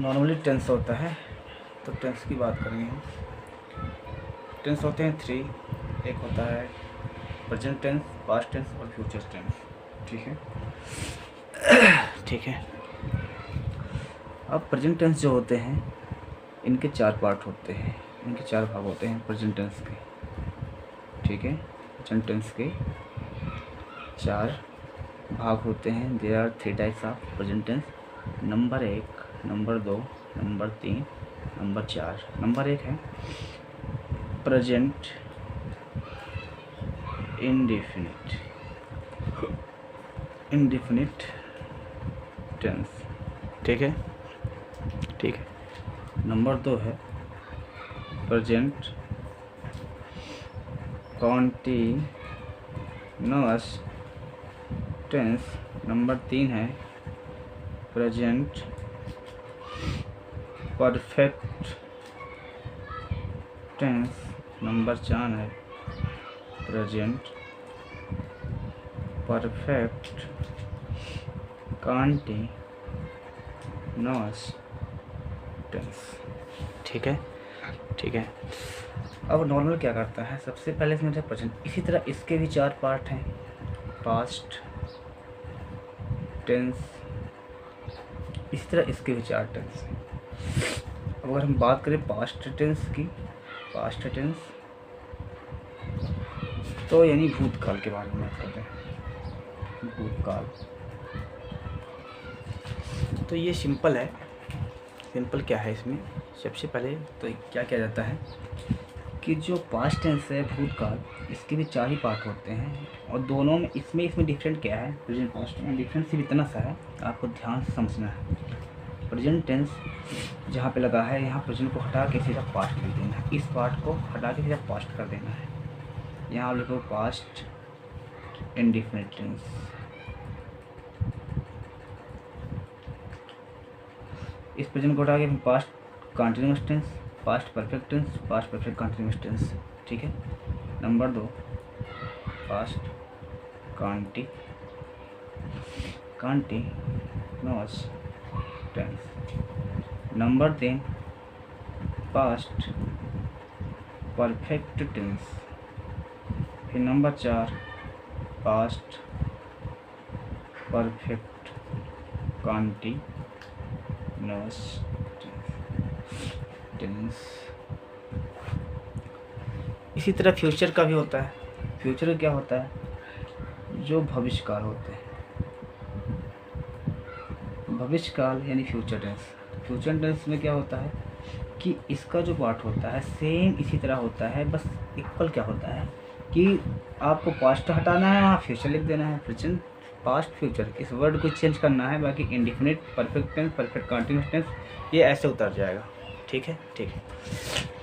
Normally tense होता है, तो टेंस की बात करेंगे हम। टेंस होते हैं 3, एक होता है प्रेजेंट टेंस, पास्ट टेंस और फ्यूचर टेंस। ठीक है ठीक है। अब प्रेजेंट टेंस जो होते हैं इनके 4 पार्ट होते हैं, इनके 4 भाग होते हैं प्रेजेंट टेंस के। ठीक है, प्रेजेंट टेंस के 4 भाग होते हैं। There are 3 types of present tense. Number 1, number 2, number 3, number 4। Number 1 है प्रेजेंट इंडेफिनिट टेंस। ठीक है ठीक है। नंबर 2 है प्रेजेंट कॉन्टिन्यूअस टेंस। नंबर 3 है प्रेजेंट परफेक्ट टेंस। नंबर 4 है प्रेजेंट परफेक्ट कॉन्टिन्यूअस टेंस। ठीक है ठीक है। अब नॉर्मल क्या करता है, सबसे पहले इसमें है प्रेजेंट, इसी तरह इसके भी 4 पार्ट हैं। पास्ट टेंस, इसी तरह इसके भी 4 टेंस हैं। अब अगर हम बात करें पास्ट टेंस की, पास्ट टेंस तो यानी भूतकाल के बारे में बात करते हैं। भूतकाल तो ये सिंपल है। सिंपल क्या है इसमें, सबसे पहले तो क्या किया जाता है कि जो पास्ट टेंस है भूतकाल, इसके भी 4 ही पार्ट होते हैं और दोनों में इसमें डिफरेंट क्या है, प्रेजेंट पास्ट में डिफरेंस सिर्फ इतना सा है, आपको ध्यान से समझना है। प्रेजेंट टेंस जहाँ पे लगा है यहाँ प्रेजेंट को हटा के सीधा पास्ट लिख देना है, इस पार्ट को हटा के सीधा पास्ट कर देना है। यहाँ आप लिखो पास्ट इंडेफिनिट टेंस। इस प्रेजेंट को हटा के past continuous tense, past perfect tense, past perfect continuous tense. ठीक है। Number 2 past continuous tense. Number 3 past perfect tense. फिर number 4 past perfect continuous tense. इसी तरह फ्यूचर का भी होता है। फ्यूचर क्या होता है, जो भविष्यकाल होते हैं, भविष्यकाल यानी फ्यूचर टेंस। फ्यूचर टेंस में क्या होता है कि इसका जो पार्ट होता है सेम इसी तरह होता है, बस इक्वल क्या होता है कि आपको पास्ट हटाना है, वहाँ फ्यूचर लिख देना है। प्रेजेंट पास्ट फ्यूचर इस वर्ड को चेंज करना है, बाकी indefinite perfect tense perfect continuous tense ये ऐसे उतर जाएगा। ठीक है ठीक है।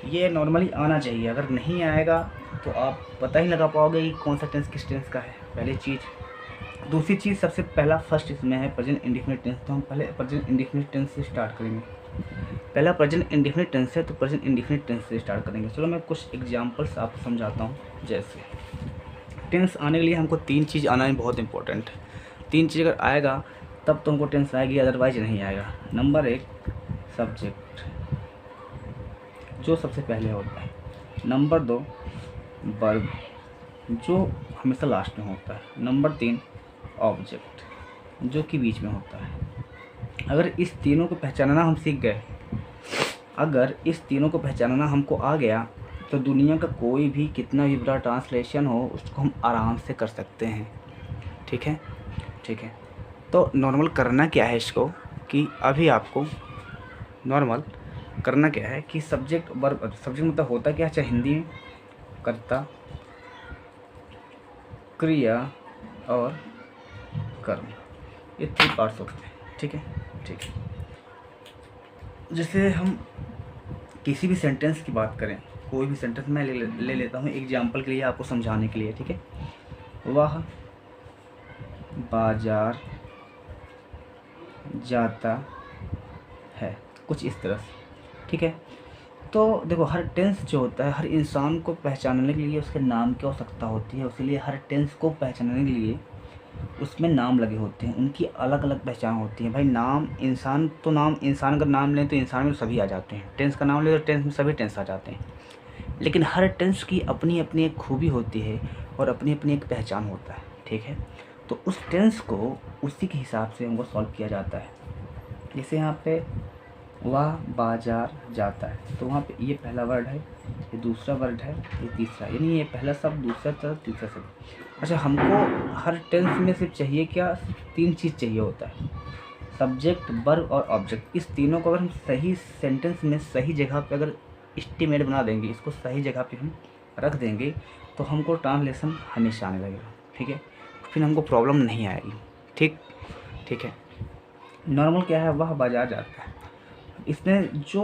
ये नॉर्मली आना चाहिए, अगर नहीं आएगा तो आप पता ही लगा पाओगे कि कौन सा टेंस किस टेंस का है, पहली चीज़। दूसरी चीज़, सबसे पहला फर्स्ट इसमें है प्रेजेंट इंडेफिनिट टेंस, तो हम पहले प्रेजेंट इंडेफिनिट टेंस से स्टार्ट करेंगे। पहला प्रेजेंट इंडेफिनिट टेंस है तो प्रेजेंट इंडेफिनिट टेंस से स्टार्ट करेंगे। चलो मैं कुछ एग्जांपल्स आपको समझाता हूँ। जैसे टेंस आने के लिए हमको 3 चीज़ आना ही बहुत इंपॉर्टेंट है। 3 चीज़ अगर आएगा तब तो हमको टेंस आएगी, अदरवाइज नहीं आएगा। नंबर 1 सब्जेक्ट, जो सबसे पहले होता है। नंबर 2 वर्ब, जो हमेशा लास्ट में होता है। नंबर 3 ऑब्जेक्ट, जो कि बीच में होता है। अगर इस तीनों को पहचानना हम सीख गए, अगर इस तीनों को पहचानना हमको आ गया तो दुनिया का कोई भी कितना भी बड़ा ट्रांसलेशन हो उसको हम आराम से कर सकते हैं। ठीक है ठीक है। तो नॉर्मल करना क्या है इसको, कि अभी आपको नॉर्मल करना क्या है कि सब्जेक्ट वर्ब, सब्जेक्ट मतलब होता क्या, चाहे हिंदी में कर्ता, क्रिया और कर्म, ये 3 पार्ट्स होते हैं। ठीक है ठीक है। जैसे हम किसी भी सेंटेंस की बात करें, कोई भी सेंटेंस मैं ले लेता हूँ एग्जाम्पल के लिए, आपको समझाने के लिए। ठीक है। वह बाजार जाता है, कुछ इस तरह से। ठीक है। तो देखो हर टेंस जो होता है, हर इंसान को पहचानने के लिए उसके नाम की आवश्यकता होती है, इसलिए हर टेंस को पहचानने के लिए उसमें नाम लगे होते हैं, उनकी अलग अलग पहचान होती है। भाई नाम इंसान तो नाम इंसान अगर नाम लें तो इंसान में सभी आ जाते हैं, टेंस का नाम ले तो टेंस में सभी टेंस आ जाते हैं, लेकिन हर टेंस की अपनी अपनी एक खूबी होती है और अपनी अपनी एक पहचान होता है, ठीक है। तो उस टेंस को उसी के हिसाब से हमको सॉल्व किया जाता है। जैसे यहाँ पे वह बाजार जाता है, तो वहाँ पे ये पहला वर्ड है, ये दूसरा वर्ड है, ये तीसरा, यानी ये पहला शब्द, दूसरा शब्द, तीसरा शब्द। अच्छा, हमको हर टेंस में सिर्फ चाहिए क्या, 3 चीज़ चाहिए होता है, सब्जेक्ट, वर्ब और ऑब्जेक्ट। इस तीनों को अगर हम सही सेंटेंस में सही जगह पे अगर एस्टीमेट बना देंगे, इसको सही जगह पे हम रख देंगे, तो हमको ट्रांसलेशन हमेशा आने लगेगा, ठीक है। फिर हमको प्रॉब्लम नहीं आएगी, ठीक है। नॉर्मल क्या है, वह बाजार जाता है। इसमें जो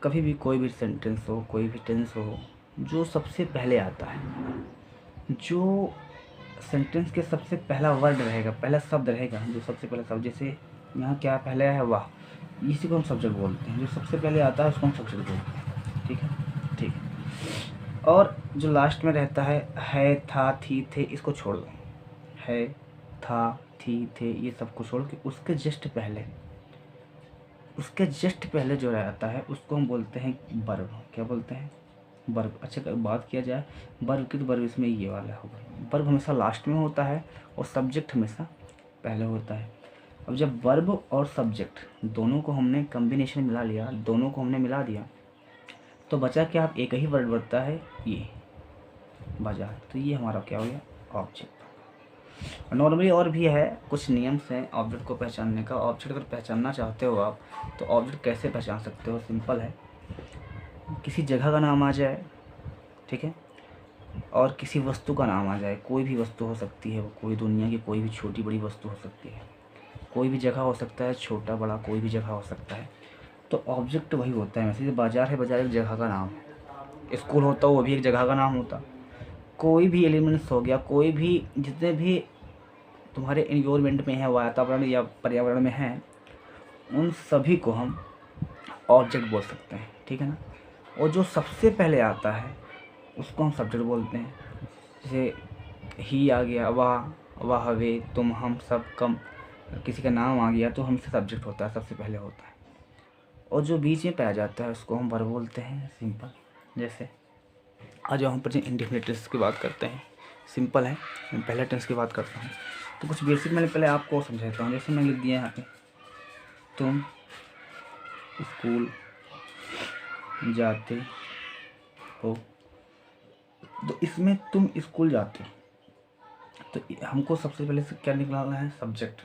कभी भी कोई भी सेंटेंस हो, कोई भी टेंस हो, जो सबसे पहले आता है, जो सेंटेंस के सबसे पहला वर्ड रहेगा, पहला शब्द रहेगा, जो सबसे पहला शब्द, जैसे यहाँ क्या पहले है, वाह, इसी को हम सब्जेक्ट बोलते हैं। जो सबसे पहले आता है उसको हम सब्जेक्ट बोलते हैं, ठीक है। और जो लास्ट में रहता है, था, थी, थे, इसको छोड़ दो, है, था, थी, थे, ये सबको छोड़ के उसके जस्ट पहले जो रहता है उसको हम बोलते हैं वर्ब। क्या बोलते हैं, वर्ब। अच्छा, अगर बात किया जाए वर्ब की, तो वर्ब इसमें ये वाला होगा, वर्ब हमेशा लास्ट में होता है और सब्जेक्ट हमेशा पहले होता है। अब जब वर्ब और सब्जेक्ट दोनों को हमने कम्बिनेशन मिला लिया, दोनों को हमने मिला दिया, तो बचा क्या, आप एक ही वर्ड बनता है, ये बाजार। तो ये हमारा क्या हो गया, ऑब्जेक्ट। नॉर्मली और भी है, कुछ नियम्स हैं ऑब्जेक्ट को पहचानने का। ऑब्जेक्ट अगर पहचानना चाहते हो आप, तो ऑब्जेक्ट कैसे पहचान सकते हो, सिंपल है, किसी जगह का नाम आ जाए, ठीक है, और किसी वस्तु का नाम आ जाए। कोई भी वस्तु हो सकती है, वो कोई दुनिया की कोई भी छोटी बड़ी वस्तु हो सकती है, कोई भी जगह हो सकता है, छोटा बड़ा कोई भी जगह हो सकता है, तो ऑब्जेक्ट वही होता है। वैसे बाजार है, बाजार एक जगह का नाम है, स्कूल होता वो भी एक जगह का नाम होता। कोई भी एलिमेंट्स हो गया, कोई भी जितने भी तुम्हारे एनवायरनमेंट में है, वातावरण या पर्यावरण में है, उन सभी को हम ऑब्जेक्ट बोल सकते हैं, ठीक है ना। और जो सबसे पहले आता है उसको हम सब्जेक्ट बोलते हैं। जैसे ही आ गया, वाह, वे, तुम, हम सब, कम, किसी का नाम आ गया तो हमसे सब्जेक्ट होता है, सबसे पहले होता है। और जो बीच में पाया जाता है उसको हम वर्ब बोलते हैं, सिंपल। जैसे आज हम प्रेजेंट इंडेफिनिट टेंस की बात करते हैं, सिंपल है। मैं पहले टेंस की बात करता हूँ, तो कुछ बेसिक मैंने पहले आपको समझाता हूँ। जैसे मैंने लिख दिया यहाँ पे, तुम स्कूल जाते हो, तो इसमें तुम स्कूल जाते हो, तो हमको सबसे पहले से क्या निकालना है, सब्जेक्ट।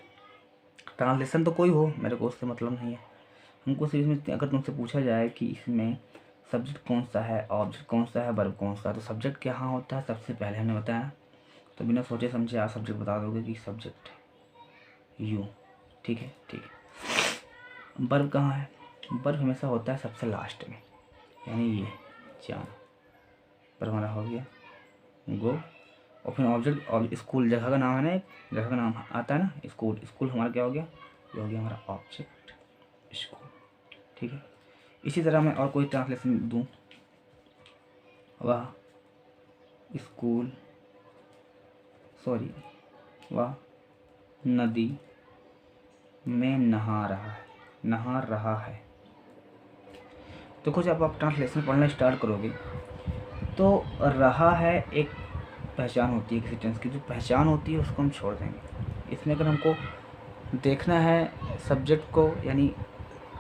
ट्रांसलेशन तो कोई हो, मेरे को उससे मतलब नहीं है। हमको सिर्फ इसमें अगर तुमसे पूछा जाए कि इसमें सब्जेक्ट कौन सा है, ऑब्जेक्ट कौन सा है, वर्ब कौन सा है, तो सब्जेक्ट कहाँ होता है, सबसे पहले हमने बताया। तो बिना सोचे समझे आप सब्जेक्ट बता दोगे कि सब्जेक्ट यू, ठीक है। वर्ब कहाँ है, वर्ब हमेशा होता है सबसे लास्ट में, यानी ये जान, वर्ब हमारा हो गया गो। और फिर ऑब्जेक्ट, स्कूल जगह का नाम है ना, एक जगह का नाम आता है ना, स्कूल हमारा क्या हो गया, ये हो गया हमारा ऑब्जेक्ट, स्कूल, ठीक है। इसी तरह मैं और कोई ट्रांसलेशन दूँ, वह स्कूल, वह नदी में नहा रहा है। तो कुछ आप ट्रांसलेशन पढ़ना स्टार्ट करोगे तो रहा है एक पहचान होती है किसी टेंस की, जो पहचान होती है उसको हम छोड़ देंगे। इसमें अगर हमको देखना है सब्जेक्ट को, यानी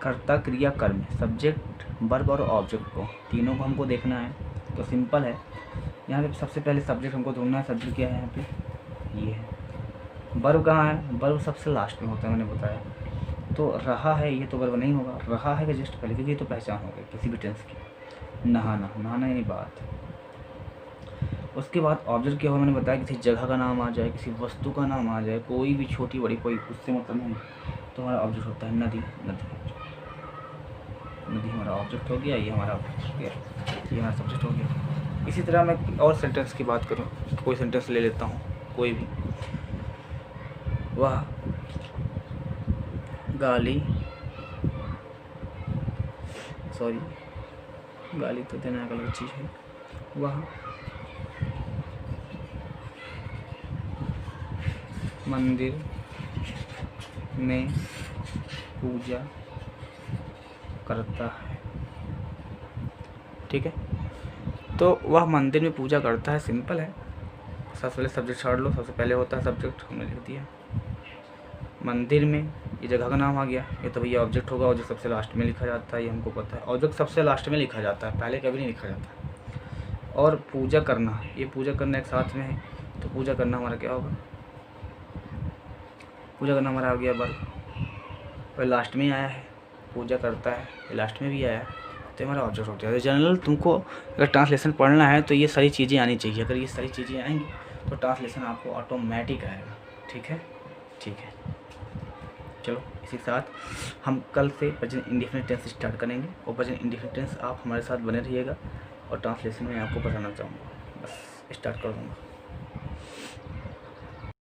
कर्ता क्रिया कर्म, सब्जेक्ट वर्ब और ऑब्जेक्ट को, तीनों को हमको देखना है, तो सिंपल है। यहाँ पे सबसे पहले सब्जेक्ट हमको ढूंढना है। सब्जेक्ट क्या है यहाँ पे, ये है। वर्ब कहाँ है, वर्ब सबसे लास्ट में होता है, मैंने बताया। तो रहा है, ये तो वर्ब नहीं होगा, रहा है कि जस्ट पहले, क्योंकि ये तो पहचान हो गई किसी भी टेंस की। नहाना यानी बात। उसके बाद ऑब्जेक्ट क्या होगा, मैंने बताया किसी जगह का नाम आ जाए, किसी वस्तु का नाम आ जाए, कोई भी छोटी बड़ी कोई, उससे मतलब नहीं, तो हमारा ऑब्जेक्ट होता है नदी हमारा ऑब्जेक्ट हो गया, ये हमारा ऑब्जेक्ट हो गया, ये हमारा सब्जेक्ट हो गया। इसी तरह मैं और सेंटेंस की बात करूँ, कोई सेंटेंस ले लेता हूँ, कोई भी। वह गाली तो देना एक अलग चीज़ है। वह मंदिर में पूजा करता है। ठीक है, तो वह मंदिर में पूजा करता है, सिंपल है। सबसे पहले सब्जेक्ट छोड़ लो, सबसे पहले होता है सब्जेक्ट, हमने लिख दिया। मंदिर में ये जगह का नाम आ गया, ये तो भैया ऑब्जेक्ट होगा, ऑब्जेक्ट सबसे लास्ट में लिखा जाता है, ये हमको पता है। ऑब्जेक्ट सबसे लास्ट में लिखा जाता है, पहले कभी नहीं लिखा जाता। और पूजा करना, ये पूजा करना एक साथ में है, तो पूजा करना हमारा क्या होगा, पूजा करना हमारा आ गया वर्ब, और लास्ट में ही आया है। पूजा करता है, ये लास्ट में भी आया है, तो हमारा ऑब्जेक्ट हो गया। तो जनरल तुमको अगर ट्रांसलेशन पढ़ना है तो ये सारी चीज़ें आनी चाहिए। अगर ये सारी चीज़ें आएंगी तो ट्रांसलेशन आपको ऑटोमेटिक आएगा। ठीक है, ठीक है। चलो, इसी साथ हम कल से प्रेजेंट इंडेफिनिट टेंस स्टार्ट करेंगे, और प्रेजेंट इंडेफिनिट टेंस आप हमारे साथ बने रहिएगा, और ट्रांसलेशन में आपको बताना चाहूँगा, बस स्टार्ट कर दूँगा।